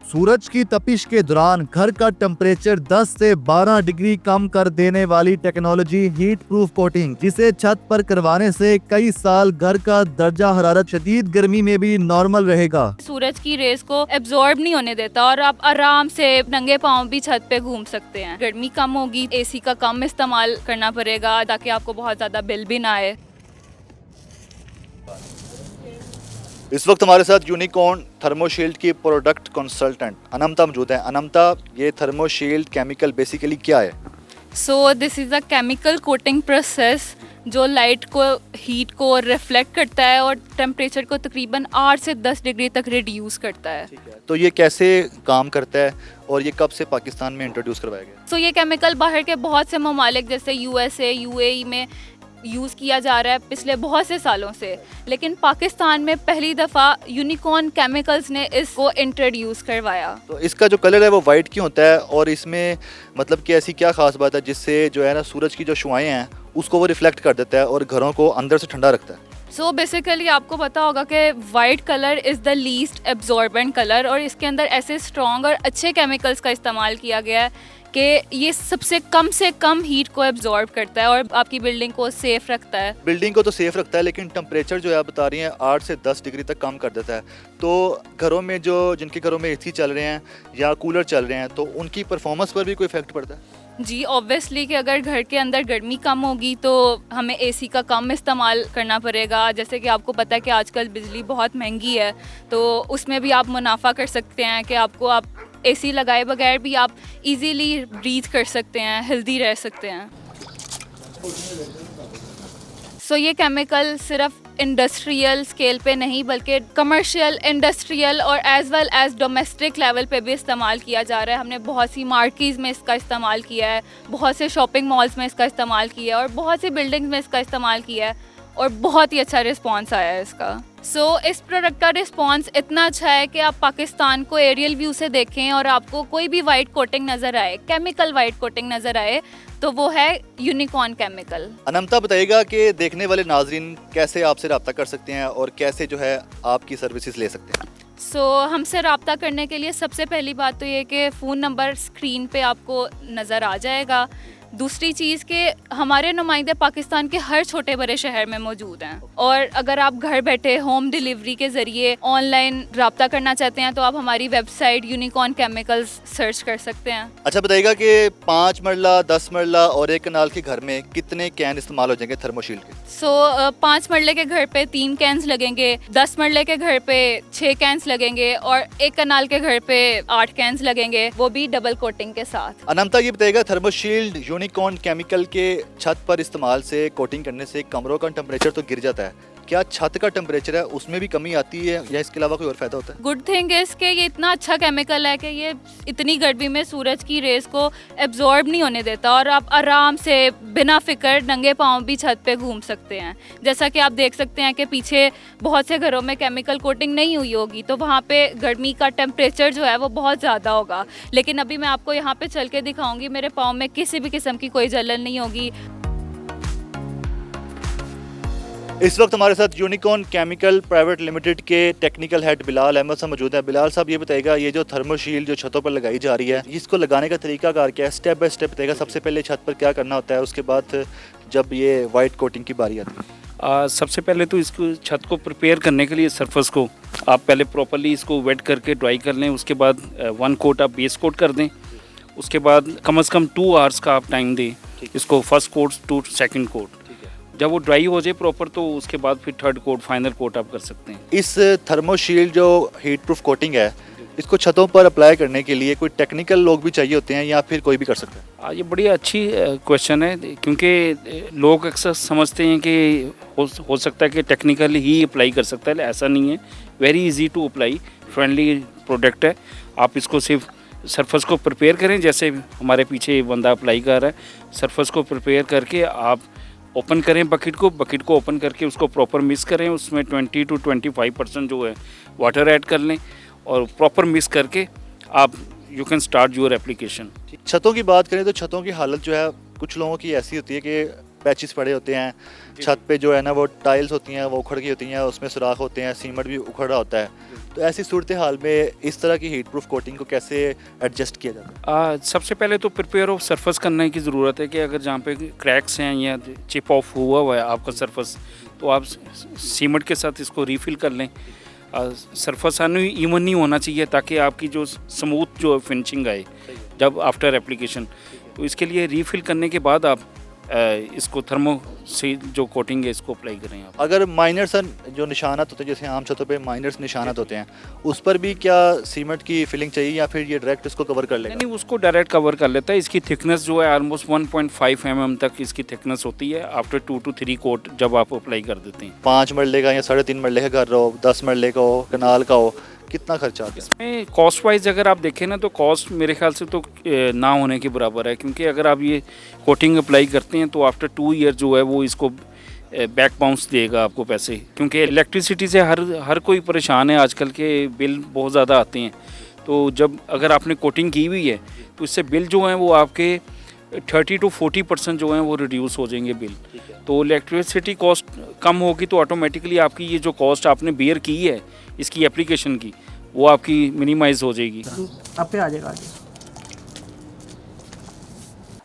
सूरज की तपिश के दौरान घर का टेम्परेचर 10 से 12 डिग्री कम कर देने वाली टेक्नोलॉजी हीट प्रूफ कोटिंग, जिसे छत पर करवाने से कई साल घर का दर्जा हरारत शदीद गर्मी में भी नॉर्मल रहेगा। सूरज की रेस को एब्जॉर्ब नहीं होने देता और आप आराम से नंगे पाँव भी छत पे घूम सकते हैं। गर्मी कम होगी, एसी का कम इस्तेमाल करना पड़ेगा ताकि आपको बहुत ज़्यादा बिल भी ना आए। इस वक्त हमारे साथ यूनिकॉर्न थर्मोशील्ड की प्रोडक्ट कंसल्टेंट अनमता मौजूद हैं। अनमता, ये थर्मोशील्ड केमिकल बेसिकली क्या है? So this is a chemical coating process जो लाइट को, हीट को रिफ्लेक्ट करता है और टेम्परेचर को तकरीबन 8 से 10 डिग्री तक रिड्यूस करता है। तो ये कैसे काम करता है और ये कब से पाकिस्तान में इंट्रोड्यूस करवाया गया? सो ये केमिकल बाहर के बहुत से ममालिक जैसे यूएसए, यूएई में यूज़ किया जा रहा है पिछले बहुत से सालों से, लेकिन पाकिस्तान में पहली दफ़ा यूनिकॉर्न केमिकल्स ने इसको इंट्रोड्यूस करवाया। तो इसका जो कलर है वो वाइट क्यों होता है और इसमें मतलब कि ऐसी क्या खास बात है जिससे जो है ना सूरज की जो शुआएं हैं उसको वो रिफ्लेक्ट कर देता है और घरों को अंदर से ठंडा रखता है? सो बेसिकली आपको पता होगा कि white colour is the least absorbent colour और इसके अंदर ऐसे स्ट्रॉन्ग और अच्छे केमिकल्स का इस्तेमाल किया गया है कि ये सबसे कम हीट को एब्जॉर्ब करता है और आपकी बिल्डिंग को सेफ रखता है। बिल्डिंग को तो सेफ रखता है, लेकिन टेम्परेचर जो है आप बता रही हैं 8 से 10 डिग्री तक कम कर देता है। तो घरों में जिनके घरों में एसी चल रहे हैं या कूलर चल रहे हैं तो उनकी परफॉर्मेंस पर भी कोई इफेक्ट पड़ता है? जी ऑब्वियसली कि अगर घर के अंदर गर्मी कम होगी तो हमें एसी का कम इस्तेमाल करना पड़ेगा। जैसे कि आपको पता है कि आजकल बिजली बहुत महंगी है, तो उसमें भी आप मुनाफा कर सकते हैं कि आप एसी लगाए बगैर भी आप इजीली ब्रीथ कर सकते हैं, हेल्दी रह सकते हैं। सो ये केमिकल सिर्फ इंडस्ट्रियल स्केल पे नहीं बल्कि कमर्शियल, इंडस्ट्रियल और as well as domestic level पे भी इस्तेमाल किया जा रहा है। हमने बहुत सी मार्केट्स में इसका इस्तेमाल किया है, बहुत से शॉपिंग मॉल्स में इसका इस्तेमाल किया है और बहुत सी बिल्डिंग्स में इसका इस्तेमाल किया है और बहुत ही अच्छा रिस्पॉन्स आया है इसका। सो इस प्रोडक्ट का रिस्पॉन्स इतना अच्छा है कि आप पाकिस्तान को एरियल व्यू से देखें और आपको कोई भी वाइट कोटिंग नज़र आए, केमिकल वाइट कोटिंग नज़र आए, तो वो है यूनिकॉर्न केमिकल। अनमता, बताइएगा कि देखने वाले नाजरीन कैसे आपसे रब्ता कर सकते हैं और कैसे जो है आपकी सर्विसेज ले सकते हैं? सो हमसे रब्ता करने के लिए सबसे पहली बात तो ये कि फ़ोन नंबर स्क्रीन पे आपको नज़र आ जाएगा। दूसरी चीज़ कि हमारे नुमाइंदे पाकिस्तान के हर छोटे बड़े शहर में मौजूद हैं और अगर आप घर बैठे होम डिलीवरी के ज़रिए ऑनलाइन रब्ता करना चाहते हैं तो आप हमारी वेबसाइट यूनिकॉर्न केमिकल्स सर्च कर सकते हैं। अच्छा, बताइएगा कि 5 मरला, 10 मरला और 1 कनाल के घर में कितने कैन इस्तेमाल हो जाएंगे थर्मोशील्ड के? 5 मरले के घर पे 3 कैंस लगेंगे, 10 मरले के घर पे 6 कैंस लगेंगे और 1 कनाल के घर पे 8 कैंस लगेंगे, वो भी डबल कोटिंग के साथ। अनमता, ये बताइएगा थर्मोशील्ड यूनिकॉर्न केमिकल के छत पर इस्तेमाल से, कोटिंग करने से कमरों का टेम्परेचर तो गिर जाता है, क्या छत का टेम्परेचर है उसमें भी कमी आती है या इसके अलावा कोई और फायदा होता है? गुड थिंग इज कि ये इतना अच्छा केमिकल है कि ये इतनी गर्मी में सूरज की रेस को एब्जॉर्ब नहीं होने देता और आप आराम से बिना फिक्र नंगे पाँव भी छत पे घूम सकते हैं। जैसा कि आप देख सकते हैं कि पीछे बहुत से घरों में केमिकल कोटिंग नहीं हुई होगी तो वहाँ पे गर्मी का टेम्परेचर जो है वो बहुत ज़्यादा होगा, लेकिन अभी मैं आपको यहाँ पे चल के दिखाऊंगी, मेरे पाँव में किसी भी किस्म की कोई जलन नहीं होगी। इस वक्त हमारे साथ यूनिकॉर्न केमिकल प्राइवेट लिमिटेड के टेक्निकल हेड बिलाल अहमद साहब मौजूद हैं। बिलाल साहब, ये बताइएगा ये जो थर्मोशील्ड जो छतों पर लगाई जा रही है इसको लगाने का तरीका कार क्या है? स्टेप बाय स्टेप बताइएगा। सबसे पहले छत पर क्या करना होता है, उसके बाद जब ये वाइट कोटिंग की बारी आती है? सबसे पहले तो इसको छत को प्रिपेयर करने के लिए सरफेस को आप पहले प्रॉपरली इसको वेट करके ड्राई कर लें। उसके बाद 1 कोट आप बेस कोट कर दें। उसके बाद कम से कम 2 आवर्स का आप टाइम दें इसको, first coat to second coat. जब वो ड्राई हो जाए प्रॉपर तो उसके बाद फिर 3rd कोट, फाइनल कोट आप कर सकते हैं। इस थर्मोशील्ड जो हीट प्रूफ कोटिंग है इसको छतों पर अप्लाई करने के लिए कोई टेक्निकल लोग भी चाहिए होते हैं या फिर कोई भी कर सकता है? ये बड़ी अच्छी क्वेश्चन है क्योंकि लोग अक्सर समझते हैं कि हो सकता है कि टेक्निकल ही अप्लाई कर सकता है, ऐसा नहीं है। Very easy to apply, friendly product है। आप इसको सिर्फ सरफेस को प्रिपेयर करें, जैसे हमारे पीछे बंदा अप्लाई कर रहा है। सरफेस को प्रिपेयर करके आप ओपन करें बकेट को ओपन करके उसको प्रॉपर मिक्स करें। उसमें 20 to 25% जो है वाटर ऐड कर लें और प्रॉपर मिक्स करके आप you can start your application. छतों की बात करें तो छतों की हालत जो है कुछ लोगों की ऐसी होती है कि पैचेस पड़े होते हैं, छत पे जो है ना वो टाइल्स होती हैं वो उखड़ गई होती हैं, उसमें सुराख होते हैं, सीमेंट भी उखड़ रहा होता है। तो ऐसी सूरत हाल में इस तरह की हीट प्रूफ कोटिंग को कैसे एडजस्ट किया जाता है? सबसे पहले तो प्रिपेयर ऑफ सरफेस करने की ज़रूरत है कि अगर जहाँ पे क्रैक्स हैं या चिप ऑफ हुआ है आपका सरफेस, तो आप सीमेंट के साथ इसको रीफिल कर लें। सरफेस इवन नहीं होना चाहिए ताकि आपकी जो स्मूथ जो फिनिशिंग आए जब आफ्टर एप्लीकेशन। तो इसके लिए रीफिल करने के बाद आप इसको थर्मो से जो कोटिंग है इसको अप्लाई करें आप। अगर माइनर सन जो निशानात होते हैं, जैसे आम छतों पे माइनर्स निशानात होते हैं, उस पर भी क्या सीमेंट की फिलिंग चाहिए या फिर ये डायरेक्ट इसको कवर कर लेगा? नहीं, उसको डायरेक्ट कवर कर लेता है। इसकी थिकनेस जो है ऑलमोस्ट 1.5 mm तक इसकी थिकनेस होती है आफ्टर 2 to 3 कोट जब आप अप्लाई कर देते हैं। 5 मरले का या 3.5 मरले का घर हो, 10 मरले का हो, कनाल का हो, कितना खर्चा आता है? इसमें कॉस्ट वाइज अगर आप देखें ना तो कॉस्ट मेरे ख्याल से तो ना होने के बराबर है, क्योंकि अगर आप ये कोटिंग अप्लाई करते हैं तो आफ्टर 2 ईयर जो है वो इसको बैक बाउंस देगा आपको पैसे, क्योंकि इलेक्ट्रिसिटी से हर कोई परेशान है। आजकल के बिल बहुत ज़्यादा आते हैं, तो जब अगर आपने कोटिंग की हुई है तो इससे बिल जो हैं वो आपके 30 to 40% जो हैं वो रिड्यूस हो जाएंगे बिल। तो इलेक्ट्रिसिटी कॉस्ट कम होगी तो ऑटोमेटिकली आपकी ये जो कॉस्ट आपने बेयर की है इसकी एप्लीकेशन की, वो आपकी मिनिमाइज हो जाएगी। आप पे आ जाएगा आगे।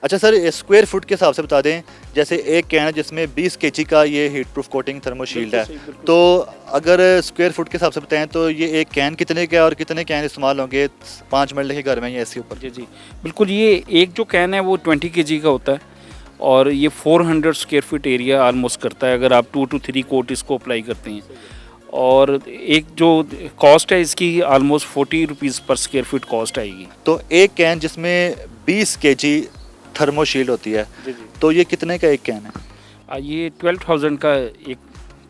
अच्छा सर, स्क्वायर फुट के हिसाब से बता दें, जैसे एक कैन है जिसमें 20 kg का ये हीट प्रूफ कोटिंग थर्मोशील्ड है, तो अगर स्क्वायर फुट के हिसाब से बताएं तो ये एक कैन कितने का और कितने कैन इस्तेमाल होंगे 5 मरले के घर में या इसके ऊपर? जी बिल्कुल, ये एक जो कैन है वो 20 kg का होता है और ये 400 स्क्वायर फीट एरिया ऑलमोस्ट करता है अगर आप 2 to 3 कोट इसको अप्लाई करते हैं। और एक जो कॉस्ट है इसकी ऑलमोस्ट 40 रुपीज़ पर स्क्वायर फीट कॉस्ट आएगी। तो एक कैन जिसमें 20 kg थर्मोशील्ड होती है, तो ये कितने का एक कैन है? ये 12,000 का एक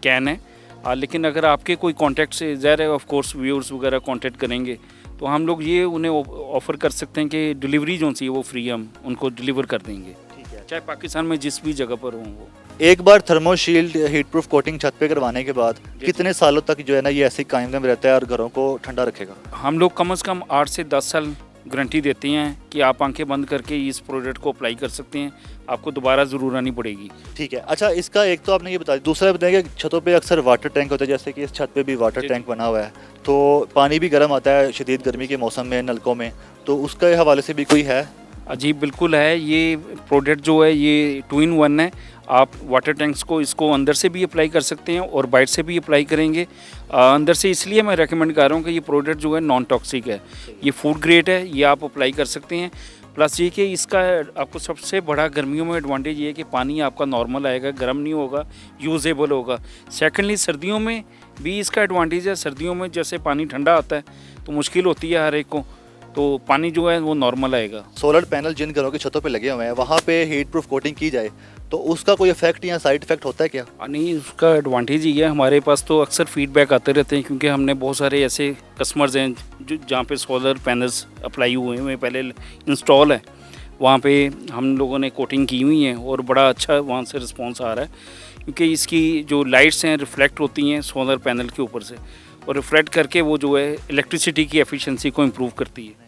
कैन है। लेकिन अगर आपके कोई कांटेक्ट से ज़ाहिर है ऑफ कोर्स व्यूअर्स वगैरह कांटेक्ट करेंगे तो हम लोग ये उन्हें ऑफ़र कर सकते हैं कि डिलीवरी जो सी है वो फ्री हम उनको डिलीवर कर देंगे, चाहे पाकिस्तान में जिस भी जगह पर हों वो। एक बार थर्मोशील्ड हीट प्रूफ कोटिंग छत पे करवाने के बाद कितने सालों तक जो है ना ये ऐसे कायम रहता है और घरों को ठंडा रखेगा? हम लोग कम से कम 8 से 10 साल गारंटी देते हैं कि आप आंखें बंद करके इस प्रोडक्ट को अप्लाई कर सकते हैं, आपको दोबारा ज़रूर आनी पड़ेगी। ठीक है। अच्छा, इसका एक तो आपने ये बताया, दूसरा बताया कि छतों पे अक्सर वाटर टैंक होता है, जैसे कि इस छत पे भी वाटर टैंक बना हुआ है, तो पानी भी गर्म आता है शदीद गर्मी के मौसम में नलकों में, तो उसके हवाले से भी कोई है? जी बिल्कुल है। ये प्रोडक्ट जो है ये 2 in 1 है। आप वाटर टैंक्स को इसको अंदर से भी अप्लाई कर सकते हैं और बाहर से भी अप्लाई करेंगे। अंदर से इसलिए मैं रेकमेंड कर रहा हूँ कि ये प्रोडक्ट जो है नॉन टॉक्सिक है, ये फूड ग्रेड है, ये आप अप्लाई कर सकते हैं। प्लस ये कि इसका आपको सबसे बड़ा गर्मियों में एडवांटेज ये है कि पानी आपका नॉर्मल आएगा, गर्म नहीं होगा, यूजेबल होगा। सेकेंडली सर्दियों में भी इसका एडवांटेज है। सर्दियों में जैसे पानी ठंडा आता है तो मुश्किल होती है हर एक को, तो पानी जो है वो नॉर्मल आएगा। सोलर पैनल जिन घरों की छतों पे लगे हुए हैं वहाँ पे हीट प्रूफ कोटिंग की जाए तो उसका कोई इफेक्ट या साइड इफेक्ट होता है क्या? नहीं, उसका एडवांटेज ही है। हमारे पास तो अक्सर फीडबैक आते रहते हैं, क्योंकि हमने बहुत सारे ऐसे कस्टमर्स हैं जो जहाँ पे सोलर पैनल्स अप्लाई हुए हैं, पहले इंस्टॉल है, वहाँ पे हम लोगों ने कोटिंग की हुई है और बड़ा अच्छा वहाँ से रिस्पॉन्स आ रहा है, क्योंकि इसकी जो लाइट्स हैं रिफ्लेक्ट होती हैं सोलर पैनल के ऊपर से और रिफ्लेक्ट करके वो जो है इलेक्ट्रिसिटी की एफिशिएंसी को इम्प्रूव करती है।